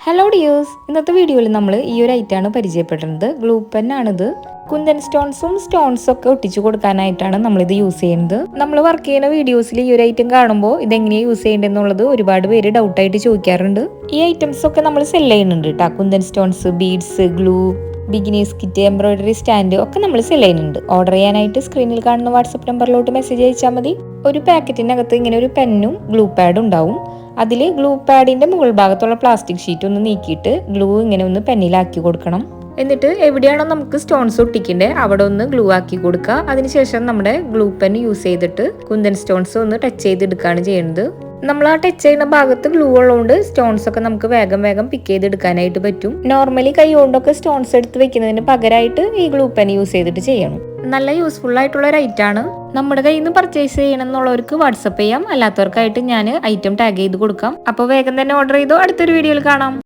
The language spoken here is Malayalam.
ഹലോ ഡിയേഴ്സ്, ഇന്നത്തെ വീഡിയോയിൽ നമ്മൾ ഈ ഒരു ഐറ്റമാണ് പരിചയപ്പെടുന്നത്. ഗ്ലൂ പെന്നാണിത്. കുന്തൻ സ്റ്റോൺസും ഒക്കെ ഒട്ടിച്ചു കൊടുക്കാനായിട്ടാണ് നമ്മളിത് യൂസ് ചെയ്യുന്നത്. നമ്മൾ വർക്ക് ചെയ്യുന്ന വീഡിയോസിൽ ഈ ഒരു ഐറ്റം കാണുമ്പോൾ ഇതെങ്ങനെയാണ് യൂസ് ചെയ്യേണ്ടതെന്നുള്ളത് ഒരുപാട് പേര് ഡൗട്ടായിട്ട് ചോദിക്കാറുണ്ട്. ഈ ഐറ്റംസ് ഒക്കെ നമ്മൾ സെല് ചെയ്യുന്നുണ്ട് കേട്ടോ. Kundan stones, beads, glue, beginners kit, embroidery stand ഒക്കെ നമ്മൾ സെല് ചെയ്യുന്നുണ്ട്. ഓർഡർ ചെയ്യാനായിട്ട് സ്ക്രീനിൽ കാണുന്ന വാട്സപ്പ് നമ്പറിലോട്ട് മെസ്സേജ് അയച്ചാൽ മതി. ഒരു പാക്കറ്റിനകത്ത് ഇങ്ങനെ ഒരു പെന്നും ഗ്ലൂ പാഡും ഉണ്ടാവും. അതിൽ ഗ്ലൂ പാഡിന്റെ മുകൾ ഭാഗത്തുള്ള പ്ലാസ്റ്റിക് ഷീറ്റ് ഒന്ന് നീക്കിയിട്ട് ഗ്ലൂ ഇങ്ങനെ ഒന്ന് പെന്നിലാക്കി കൊടുക്കണം. എന്നിട്ട് എവിടെയാണോ നമുക്ക് സ്റ്റോൺസ് ഒട്ടിക്കേണ്ടത് അവിടെ ഒന്ന് ഗ്ലൂ ആക്കി കൊടുക്കുക. അതിനുശേഷം നമ്മുടെ ഗ്ലൂ പെൻ യൂസ് ചെയ്തിട്ട് കുന്തൻ സ്റ്റോൺസ് ഒന്ന് ടച്ച് ചെയ്തെടുക്കുകയാണ് ചെയ്യുന്നത്. നമ്മൾ ആ ടച്ച് ചെയ്യുന്ന ഭാഗത്ത് ഗ്ലൂ ഉള്ളതുകൊണ്ട് സ്റ്റോൺസ് ഒക്കെ നമുക്ക് വേഗം പിക്ക് ചെയ്തെടുക്കാനായിട്ട് പറ്റും. നോർമലി കൈ കൊണ്ടൊക്കെ സ്റ്റോൺസ് എടുത്ത് വെക്കുന്നതിന് പകരമായിട്ട് ഈ ഗ്ലൂ പെൻ യൂസ് ചെയ്തിട്ട് ചെയ്യണം. നല്ല യൂസ്ഫുൾ ആയിട്ടുള്ള ഒരു ഐറ്റം ആണ്. നമ്മുടെ കയ്യിൽ നിന്ന് പർച്ചേസ് ചെയ്യണം എന്നുള്ളവർക്ക് വാട്സപ്പ് ചെയ്യാം. അല്ലാത്തവർക്കായിട്ട് ഞാൻ ഐറ്റം ടാഗ് ചെയ്ത് കൊടുക്കാം. അപ്പോൾ വേഗം തന്നെ ഓർഡർ ചെയ്തോ. അടുത്തൊരു വീഡിയോയിൽ കാണാം.